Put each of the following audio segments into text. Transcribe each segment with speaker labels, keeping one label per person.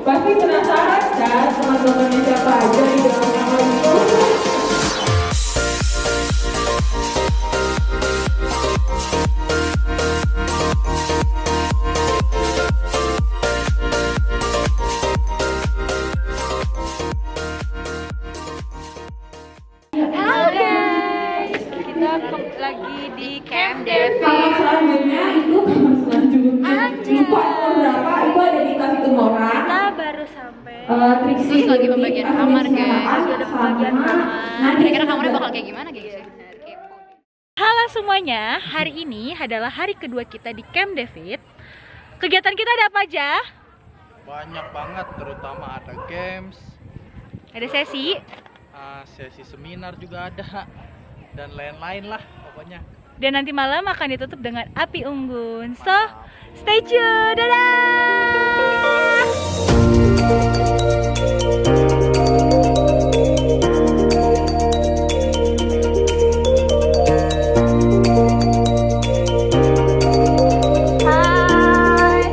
Speaker 1: Pasti penasaran kan teman-temannya siapa aja di dalam kamar itu?
Speaker 2: Lagi di Camp David.
Speaker 1: Kamar selanjutnya itu kamar selanjutnya. Lupa nomor berapa? Itu ada di kelas Gemora.
Speaker 2: Kita baru sampai.
Speaker 1: Terus
Speaker 2: lagi pembagian kamar guys.
Speaker 1: Sudah
Speaker 2: Ada pembagian kamar. Kira-kira kamarnya bakal kayak gimana guys? Halo semuanya, hari ini adalah hari kedua kita di Camp David. Kegiatan kita ada apa aja?
Speaker 3: Banyak banget, terutama ada games,
Speaker 2: Ada sesi.
Speaker 3: sesi seminar juga ada, dan lain-lain lah pokoknya.
Speaker 2: Dan nanti malam akan ditutup dengan api unggun. So, stay tune. Dadah! Hai.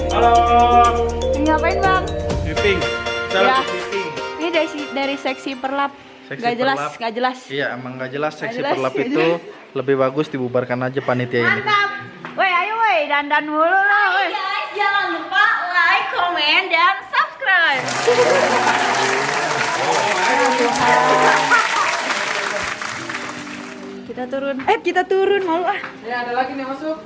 Speaker 3: Halo.
Speaker 2: Ini ngapain bang?
Speaker 3: Sweeping. Kita
Speaker 2: Ya.
Speaker 3: lagi sweeping.
Speaker 2: Ini dari seksi perlap.
Speaker 3: Seksi
Speaker 2: Gak jelas,
Speaker 3: perlap.
Speaker 2: gak jelas.
Speaker 3: Iya, emang gak jelas. Seksi
Speaker 2: jelas,
Speaker 3: perlap
Speaker 2: nggak
Speaker 3: itu lebih bagus dibubarkan aja panitia ini.
Speaker 2: Mantap. Woi, ayo woi, dandan mulu lah. Woi guys, jangan lupa like, komen, dan subscribe. Kita turun, malu ah.
Speaker 3: Ya, ada lagi nih masuk.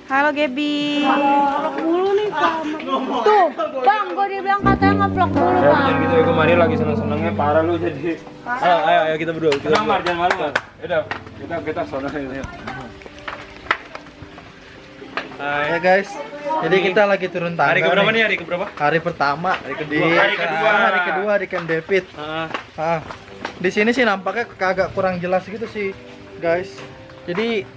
Speaker 2: Halo Gebi. Vlog mulu nih kamar. Tuh, Bang, gua dibilang katanya nge-vlog mulu,
Speaker 4: Ya,
Speaker 2: Bang.
Speaker 4: jangan gitu ya, kemarin lagi seneng-senengnya parah lu jadi. Ayo kita berdua. Tenang, Mar, jangan malu, Mar. Udah, kita sono ya.
Speaker 3: Ya guys, jadi kita lagi turun tangga.
Speaker 4: Hari keberapa nih? Hari keberapa?
Speaker 3: Hari pertama, hari kedua di Camp David. Di sini sih nampaknya agak kurang jelas gitu sih, guys. Jadi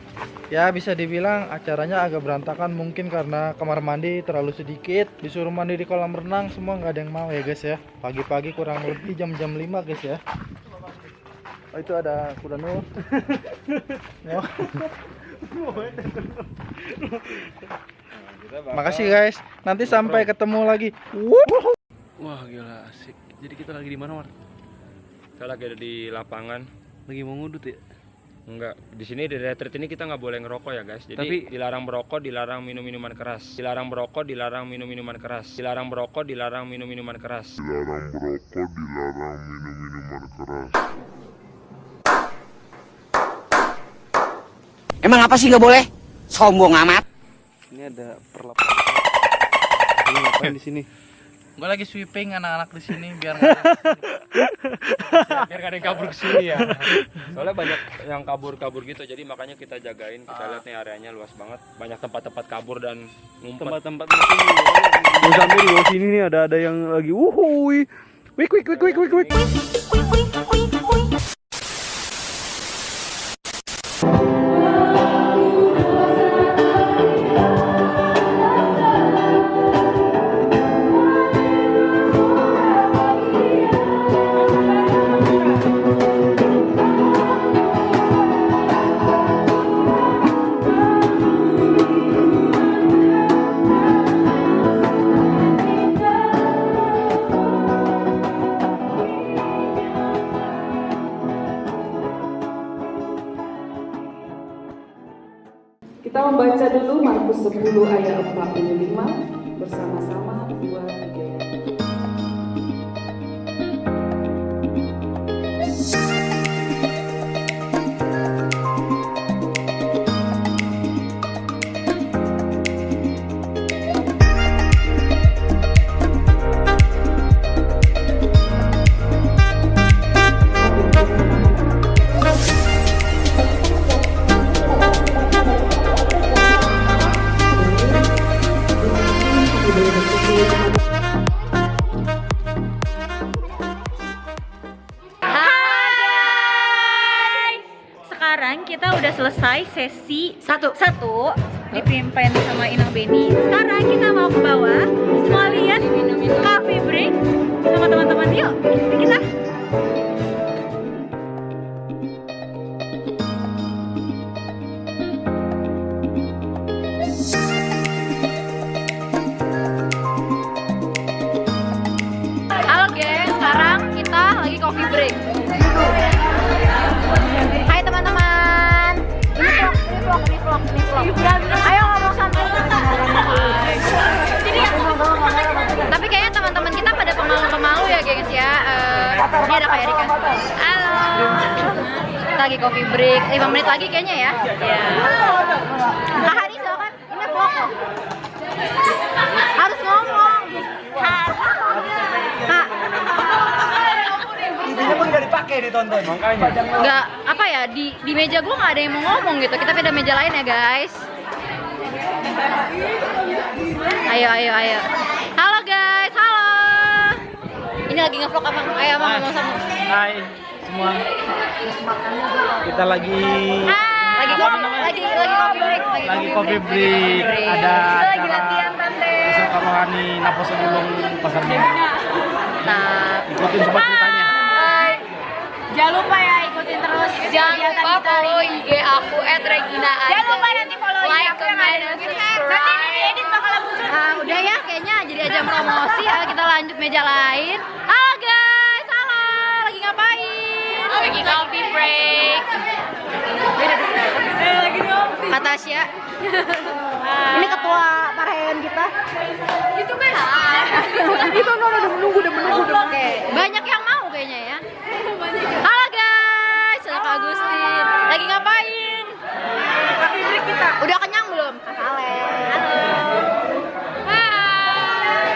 Speaker 3: ya bisa dibilang acaranya agak berantakan, mungkin karena kamar mandi terlalu sedikit. Disuruh mandi di kolam renang semua nggak ada yang mau ya guys ya. Pagi-pagi kurang lebih jam-jam 5 guys ya. Oh, itu ada kuda Nur. Ya. Makasih guys. Nanti sampai ketemu lagi.
Speaker 4: Wah, gila asik. Jadi kita lagi di mana, Mar? Kita lagi ada di lapangan. Lagi mau ngudut ya? Enggak, di sini di retreat ini kita nggak boleh ngerokok ya guys. Jadi
Speaker 3: Tapi
Speaker 4: dilarang merokok, dilarang minum minuman keras. Dilarang merokok, dilarang minum minuman keras. Dilarang merokok, dilarang minum minuman keras.
Speaker 5: Dilarang merokok, dilarang minum minuman keras.
Speaker 6: Emang apa sih nggak boleh? Sombong amat.
Speaker 3: ini ada perlapan. Ini ngapain di sini? Gue lagi sweeping anak-anak di sini biar nggak
Speaker 4: Biar gak ada yang kabur ke sini ya. Soalnya banyak yang kabur-kabur gitu. Jadi makanya kita jagain. Kita lihat nih areanya luas banget. Banyak tempat-tempat kabur dan ngumpet.
Speaker 7: Tempat-tempat mungkin di sampai di bawah sini nih ada yang lagi wuhui. Wik.
Speaker 1: Kita membaca dulu Markus 10 ayat 45 bersama-sama 2, 3.
Speaker 2: Hai. Sekarang kita udah selesai sesi satu dipimpin sama Inang Beni. Sekarang kita mau ke bawah. Semua lihat coffee break sama teman-teman. Yuk, kita. Ini ada Kak Erika. Halo. Kita lagi coffee break. 5 menit lagi kayaknya ya. Iya. Kak Hani silakan. Ini vlog kok. Harus ngomong. Kak.
Speaker 3: Intinya pun nggak dipakai ditonton. Makanya.
Speaker 2: Nggak, apa ya, di meja gue nggak ada yang mau ngomong gitu. Kita beda meja lain ya guys. Ayo. Halo guys, halo. Ini lagi ngevlog apa? Ayo abang ngomong sama.
Speaker 3: Hai semua. Kita lagi
Speaker 2: Lagi coffee break.
Speaker 3: lagi coffee break. Ada
Speaker 2: Lagi latihan tante.
Speaker 3: besok rohani Napo sebelum pasar minggu.
Speaker 2: Nah,
Speaker 3: Ikutin semua ceritanya.
Speaker 2: jangan lupa ya ikutin terus. Jangan lupa follow IG aku @regina. Jangan lupa nanti follow like, comment, dan subscribe. Nanti ini diedit bakalan muncul. Udah ya, kayaknya jadi ajang promosi. Ayo kita lanjut meja lain. Halo guys, halo. Lagi ngapain? Lagi coffee break. Kak Tasya. Ini ketua parahan kita. Itu kan? Itu udah menunggu. Oke, banyak yang mau kayaknya ya. Halo guys, saya Kak Agustin. Lagi ngapain? Coffee break kita. Udah kenyang belum? Kak Alen. Halo. Hai.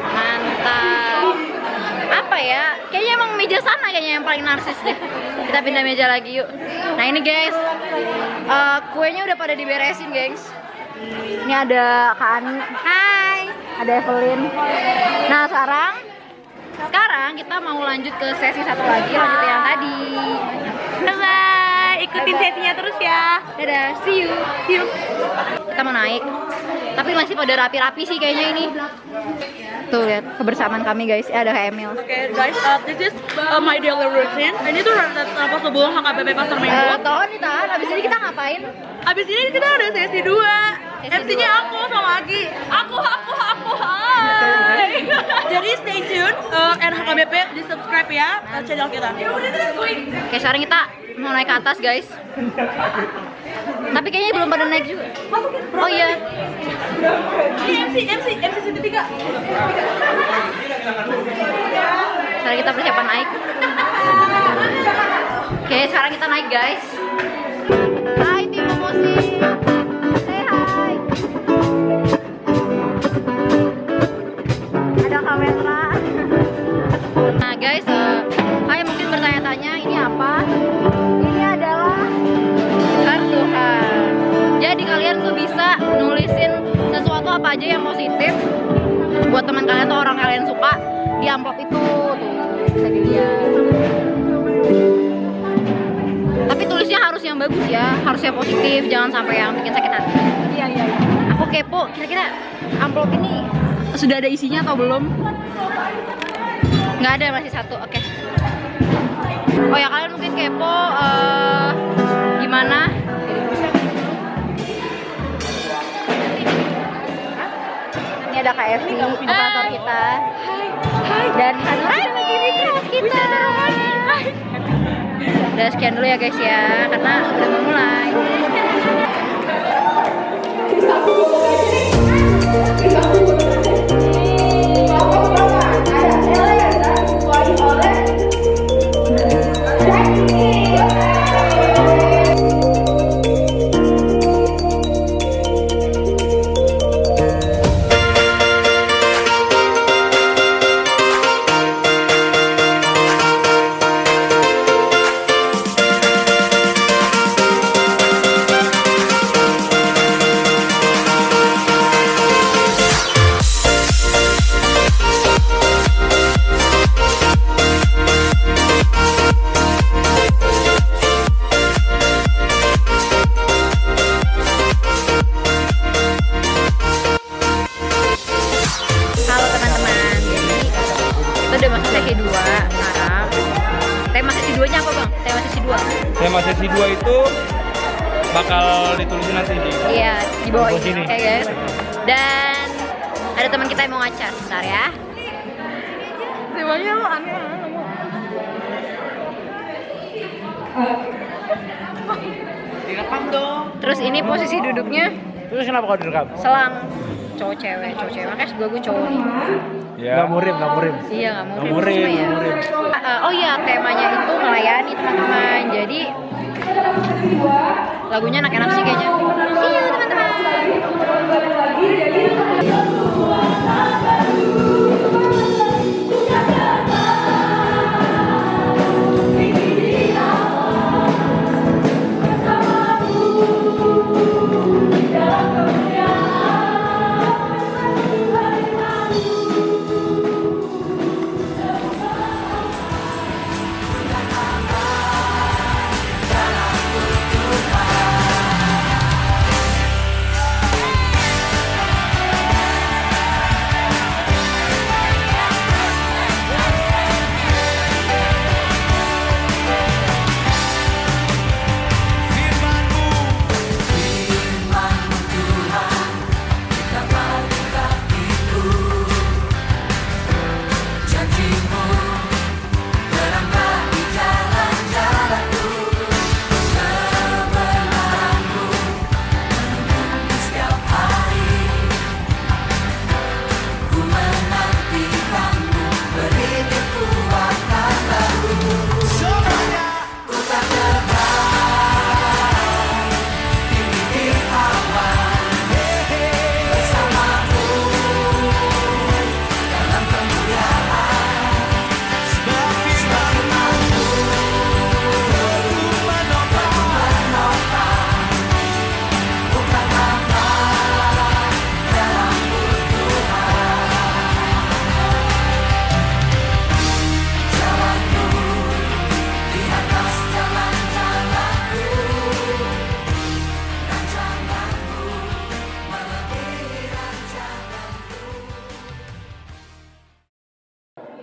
Speaker 2: Mantap. Apa ya? Kayaknya emang meja sana kayaknya yang paling narsis deh. Kita pindah meja lagi yuk. Nah ini guys, kuenya udah pada diberesin gengs. Ini ada Kak Ani. Hai. Ada Evelyn. Nah sekarang kita mau lanjut ke sesi satu lagi, lanjut yang tadi. Bye, ikutin sesinya terus ya. Dadah, see you. Kita mau naik, tapi masih pada rapi-rapi sih kayaknya ini. Tuh lihat kebersamaan kami guys. Ada Kak Emil.
Speaker 1: Okay guys, this is my daily routine. Ini tuh apa sebelum HKBP Pasar Minggu.
Speaker 2: Tahan. Abis ini kita ngapain?
Speaker 1: Abis ini kita ada sesi 2. MC-nya aku sama Agi. Aku. Hai. Jadi stay tune and HKBP di subscribe ya channel kita.
Speaker 2: Oke, sekarang kita mau naik ke atas guys. Tapi kayaknya belum pada naik juga. Oh iya.
Speaker 1: Ini MC sesi 3.
Speaker 2: Sekarang kita persiapan naik. Oke, sekarang kita naik guys. Hai tim promosi. Say hi. Ada kamera. Nah guys, kalian mungkin bertanya-tanya ini apa? Ini adalah kartu khas. Jadi kalian tuh bisa nulisin sesuatu apa aja yang positif buat teman kalian atau orang kalian suka di amplop itu tuh bisa dilihat. Tapi tulisnya harus yang bagus ya, harus yang positif, jangan sampai yang bikin sakit hati. Iya. Aku kepo, kira-kira amplop ini sudah ada isinya atau belum? Nggak ada, masih satu. Oke. Oh ya, kalian mungkin kepo gimana? Ini ada Kak Evi, operator kita. Dan Hanura lagi di kelas kita. Udah sekian dulu ya guys ya, karena udah mau mulai. Udah masuk sesi 2 sekarang. Tema sesi 2-nya apa bang? Tema sesi 2?
Speaker 4: Tema sesi 2 itu bakal ditulisin nanti di
Speaker 2: Iya, di bawah ini.
Speaker 4: sini.
Speaker 2: Oke guys. Dan ada teman kita yang mau ngacas, bentar ya.
Speaker 1: Temanya lo aneh.
Speaker 3: Direkam dong.
Speaker 2: Terus ini posisi duduknya
Speaker 3: Terus kenapa kau direkam?
Speaker 2: selang cowok cewek makanya sebelah gue cowok nih.
Speaker 4: Ya.
Speaker 3: Nggak murim.
Speaker 2: Iya nggak mau cuma ya. Oh iya, temanya itu melayani teman-teman. Jadi lagunya enak-enak sih kayaknya. See you teman-teman.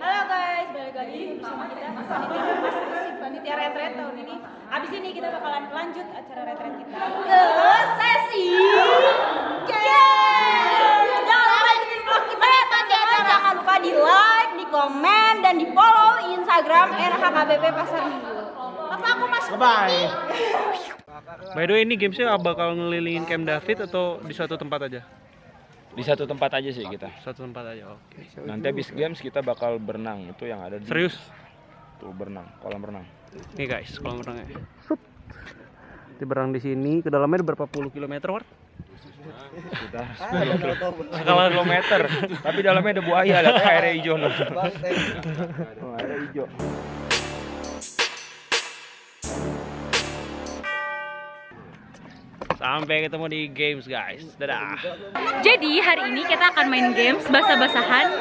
Speaker 2: Halo guys, balik lagi bersama kita panitia retret tahun ini. Abis ini kita bakalan lanjut acara retret kita ke sesi game. Jangan lupa ikutin vlog kita ya teman-teman. Jangan lupa di like, di komen, dan di follow Instagram RHKBP Pasar Minggu. Apa aku masuk?
Speaker 3: Bye.
Speaker 7: By the way, ini gamesnya bakal ngelilingin Camp David atau di suatu tempat aja?
Speaker 4: Di satu tempat aja sih kita.
Speaker 7: Satu tempat aja, oke.
Speaker 4: Nanti habis games kita bakal berenang, itu yang ada di
Speaker 7: Serius?
Speaker 4: tuh berenang, kolam renang.
Speaker 7: Nih guys, kolam renangnya. Kita berenang di sini, ke dalamnya ada berapa puluh kilometer, Ward?
Speaker 4: Kita 10 kilometer, tapi dalamnya ada buaya, lihat airnya hijau. Oh, airnya hijau.
Speaker 7: Sampai ketemu di games guys, dadah.
Speaker 2: Jadi hari ini kita akan main games basah-basahan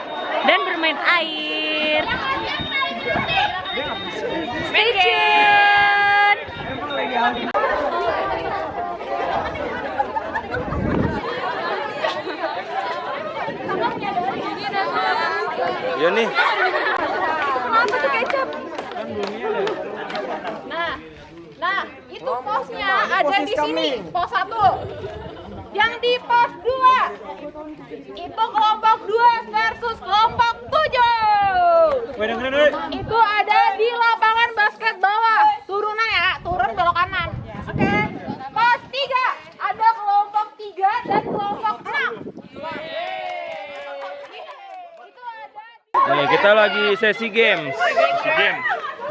Speaker 2: dan bermain air. Stay tune.
Speaker 4: Ya nih.
Speaker 2: Apa tuh kecap? Nah, itu posnya ada di sini. Pos 1. Yang di pos 2 itu kelompok 2 versus kelompok 7. Itu ada di lapangan basket bawah. Turunan ya, turun belok kanan. Oke. Pos 3 ada kelompok 3 dan kelompok 6. Itu ada.
Speaker 4: Nih, kita lagi sesi games.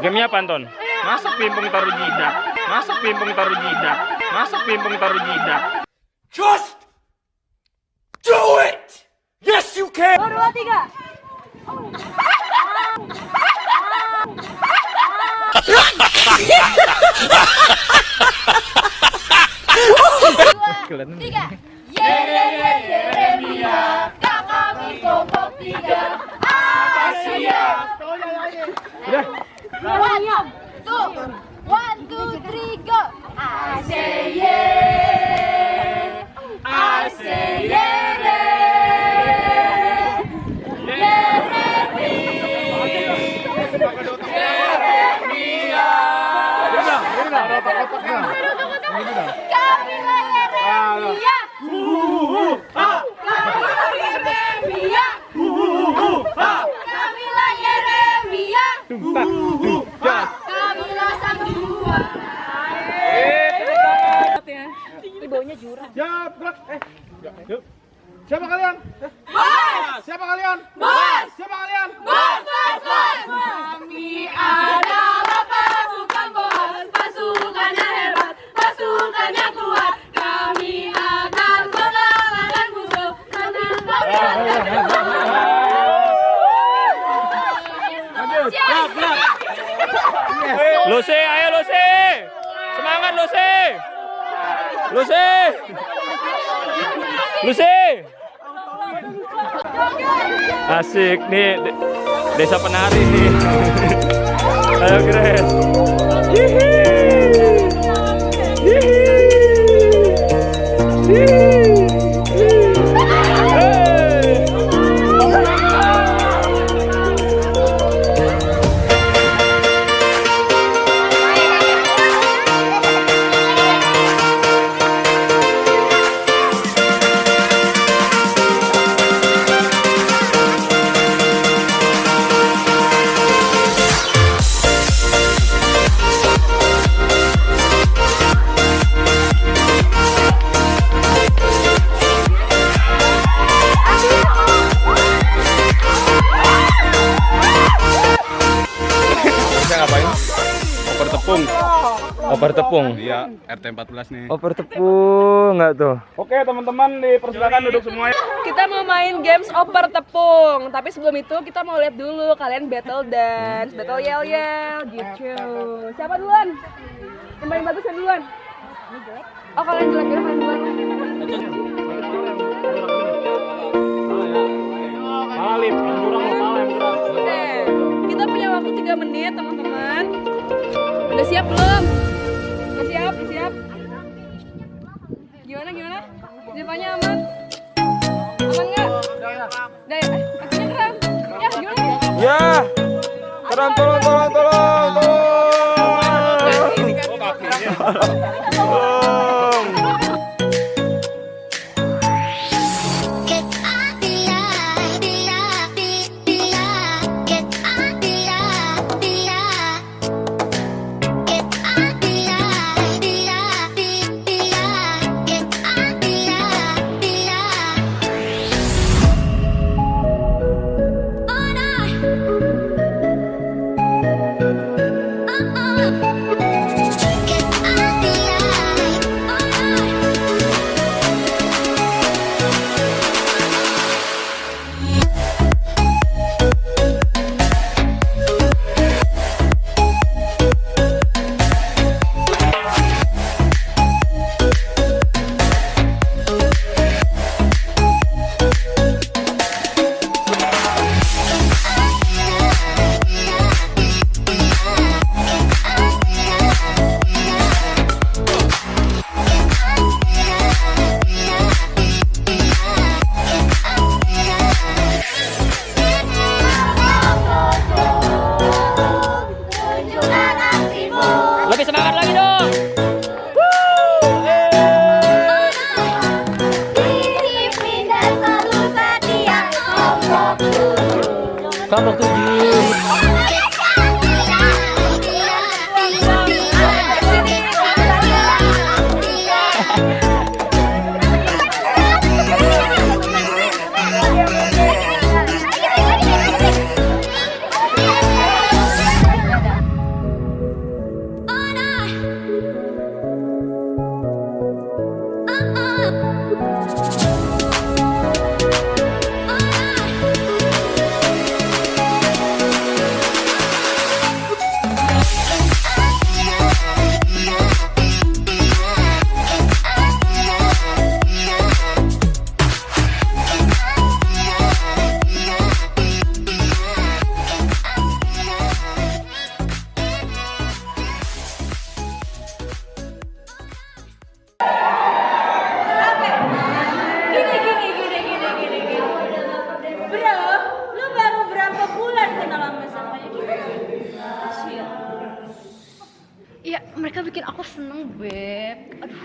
Speaker 4: Gamenya apa, Anton? Masuk pimpung taruh jidat. Masuk pimpung taruh jidat. Masuk pimpung taruh jidat.
Speaker 6: Just do it! Yes, you can!
Speaker 2: 1, 2, 3. Tiga. Yeremia, kami kelompok 3 Asia.
Speaker 3: Udah.
Speaker 2: 1, 2, 3, go. ASY. Kamila Yeremia. Kamila Yeremia. Kamila sang dua. Ibaunya jurang.
Speaker 3: Siap, gerak. Yuk. Siapa kalian? Siapa kalian? Bos! Siapa kalian?
Speaker 1: Bos! Kami adalah pasukan bos, pasukannya hebat, pasukannya kuat. Kami akan mengalahkan musuh.
Speaker 4: Lucy, ayo Lucy. Semangat Lucy. Lucy. Lucy. Asik nih desa penari nih. Ayo Grace. Hihi. Hihi. Hihi. Oper tepung.
Speaker 7: Iya, RT 14 nih.
Speaker 4: Oper tepung nggak tuh?
Speaker 7: Oke, teman-teman dipersilakan duduk semua.
Speaker 1: Kita mau main games oper tepung, tapi sebelum itu kita mau lihat dulu kalian battle dance, battle yel gitu. Siapa duluan? Yang paling bagus yang duluan? Oh kalian jelek ya, kalian duluan.
Speaker 7: Palip, yang curang lo, palip.
Speaker 1: Oke, kita punya waktu 3 menit teman-teman. Udah siap belum? Udah siap? Udah siap? Gimana? Depannya aman? Aman nggak? Udah ya. Kakinya kram. Ya, gimana?
Speaker 4: Ya. Keren, tolong. Lebih semangat lagi dong. Kelompok 7.
Speaker 2: Ya, mereka bikin aku seneng, Beb. Aduh.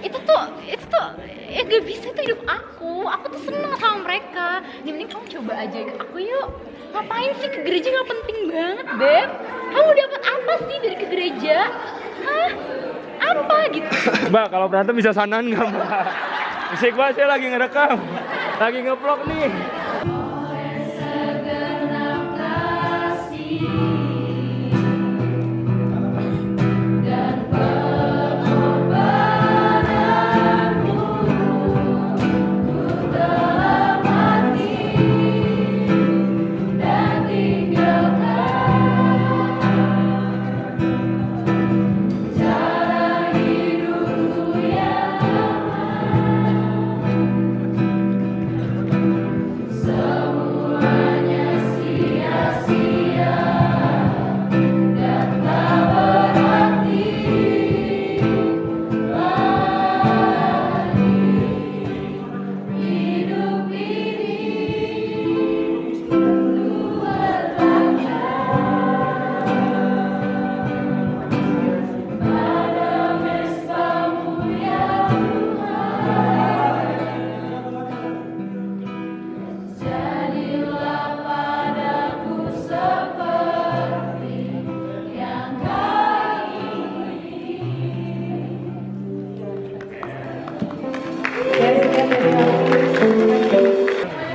Speaker 2: Itu tuh ya gak bisa, itu hidup aku. Aku tuh seneng sama mereka. Nih, mending kamu coba aja ikut aku yuk. Ngapain sih ke gereja, gak penting banget, Beb. Kamu dapat apa sih dari ke gereja? Hah? Apa gitu?
Speaker 4: Mbak, kalau berantem bisa sanan nggak, Mbak? Musik Mbak, saya lagi ngerekam.
Speaker 7: Lagi nge-vlog nih.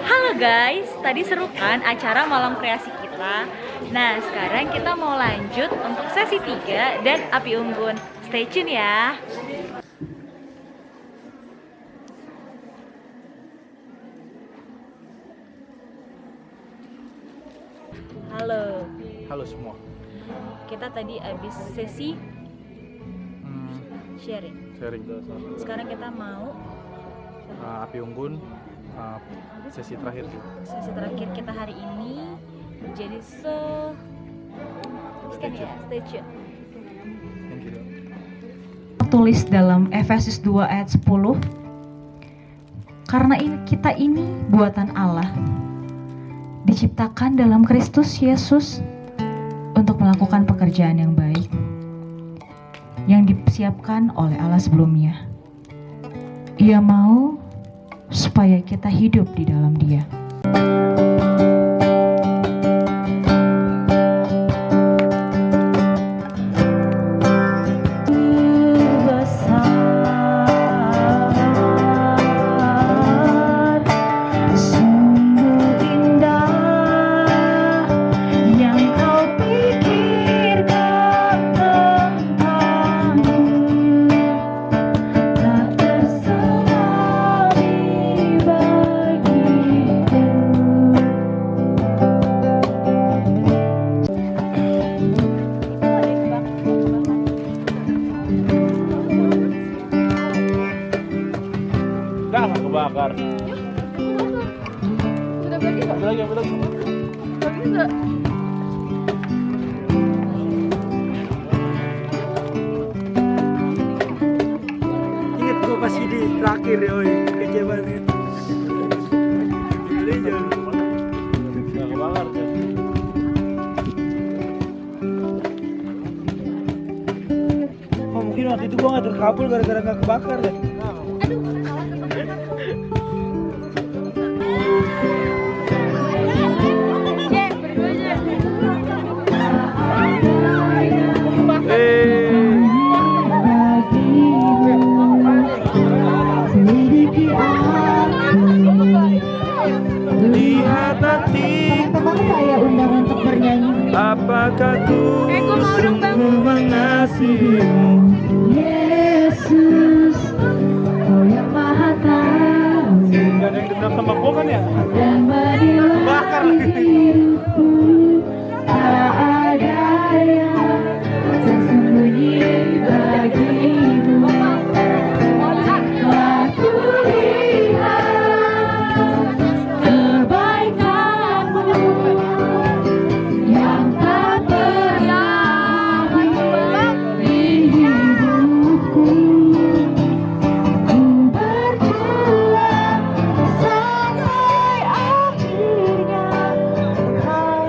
Speaker 2: Halo guys, tadi seru kan acara malam kreasi kita? Nah, sekarang kita mau lanjut untuk sesi 3 dan api unggun. Stay tune ya. Halo,
Speaker 3: Halo semua.
Speaker 2: kita tadi habis sesi sharing.
Speaker 3: Sharing
Speaker 2: Sekarang kita mau
Speaker 3: api unggun sesi terakhir juga.
Speaker 2: sesi terakhir kita hari ini. Jadi stay tune.
Speaker 3: Thank you.
Speaker 8: Tulis dalam Efesus 2 ayat 10, karena kita ini buatan Allah, diciptakan dalam Kristus Yesus untuk melakukan pekerjaan yang baik yang disiapkan oleh Allah sebelumnya. Ia mau supaya kita hidup di dalam Dia.
Speaker 7: Nggak kebakar.
Speaker 1: Sudah bagi nggak?
Speaker 7: Ada lagi, ada lagi.
Speaker 1: Bagi nggak?
Speaker 6: Ingat gua pas di terakhir yoi, kecewa banget.
Speaker 7: Nggak kebakar tuh.
Speaker 6: Oh, mungkin waktu itu gua nggak terkabul gara-gara nggak kebakar deh.
Speaker 7: Lihat hatiku,
Speaker 8: Saya undang untuk bernyanyi.
Speaker 7: apakah ku sungguh mengasihimu?
Speaker 8: Yesus, Kau yang Maha Tahu
Speaker 7: Gak ada yang dendam sama gua kan ya?
Speaker 8: dan
Speaker 7: Bakar
Speaker 8: menilai
Speaker 7: lagi.
Speaker 8: hidupku. Tak ada yang tersembunyi bagimu. Telah kulihat kebaikanmu yang tak pernah hilang di hidupku. Ku berjuang sampai akhirnya Kau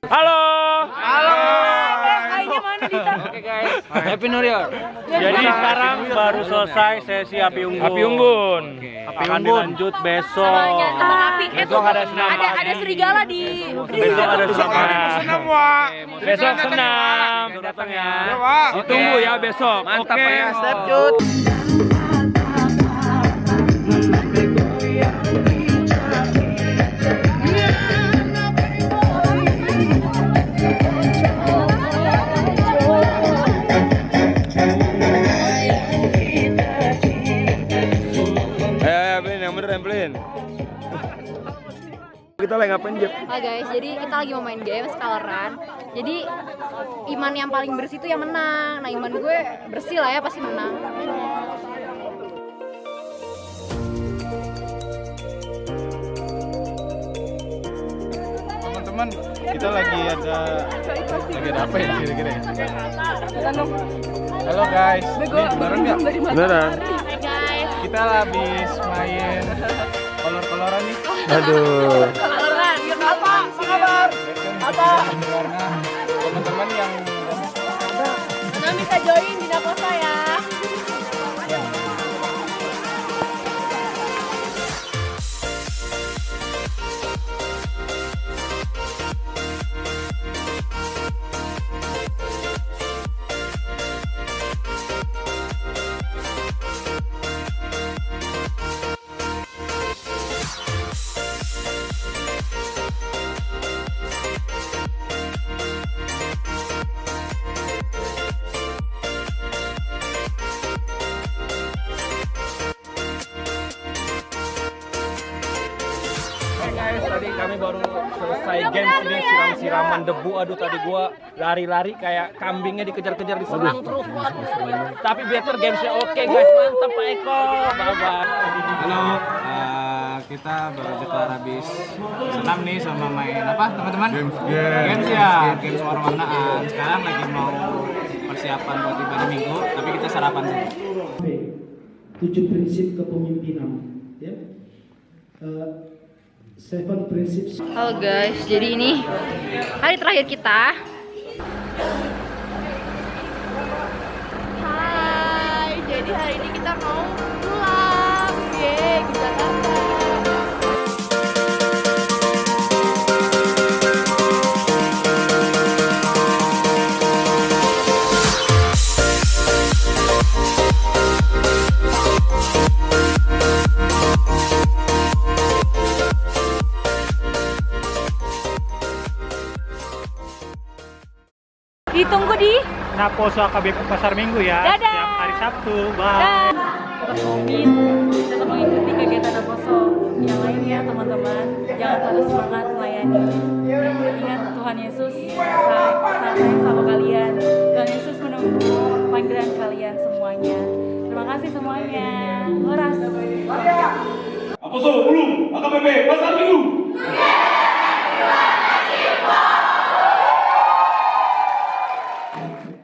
Speaker 4: Halo.
Speaker 2: Kayaknya mana Dita?
Speaker 4: Oke guys, Happy New Year.
Speaker 7: Jadi sekarang baru selesai sesi api unggun.
Speaker 4: Api unggun.
Speaker 7: Akan dilanjut besok.
Speaker 2: Sama kembang api.
Speaker 7: Besok ada senam
Speaker 2: Ada serigala di.
Speaker 7: Besok ada senam.
Speaker 4: Besok senam.
Speaker 7: Datang ya.
Speaker 4: Ditunggu ya besok.
Speaker 7: Mantap
Speaker 4: Oke.
Speaker 7: ya, Step Jut.
Speaker 4: Pelin. Kita lagi ngapain, Jep?
Speaker 9: Guys, jadi kita lagi mau main game Skaleran. Jadi iman yang paling bersih itu yang menang. Nah, iman gue bersih lah ya, pasti menang.
Speaker 3: Teman-teman, kita lagi ada apa ya kira-kira ya? Halo guys, nih bareng nggak?
Speaker 4: Beneran.
Speaker 9: Hai guys.
Speaker 3: Kita habis main kolor-koloran nih.
Speaker 4: Aduh.
Speaker 9: Skaleran.
Speaker 1: Apa kabar?
Speaker 3: Apa? Teman-teman yang
Speaker 9: Nah, bisa join di Dakosa ya.
Speaker 7: Guys, tadi kami baru selesai games ini siram-siraman debu. Aduh, tadi gua lari-lari kayak kambingnya dikejar-kejar diserang terus. Tapi better gamesnya oke guys, mantap Pak Eko. Bye-bye.
Speaker 3: halo, kita baru kelar habis senam nih sama main apa teman-teman? Games ya, games warna-warnaan. Sekarang lagi mau persiapan buat ibadah minggu, tapi kita sarapan dulu.
Speaker 6: 7 prinsip kepemimpinan, ya. 7 prinsip.
Speaker 9: Halo guys, jadi ini hari terakhir kita. Hai, jadi hari ini kita mau pulang. Yeay, ke Jakarta.
Speaker 2: Ditunggu di.
Speaker 7: Naposo AKBP Pasar Minggu ya.
Speaker 2: Dadah.
Speaker 7: Setiap hari Sabtu. Bye.
Speaker 2: Tetap mengikuti kegiatan Naposo yang lainnya teman-teman. Jangan patah semangat melayani. Ingat Tuhan Yesus sayang sama kalian. Tuhan Yesus menunggu panggilan kalian semuanya. Terima kasih semuanya. Horas.
Speaker 10: Aposo belum AKBP Pasar Minggu.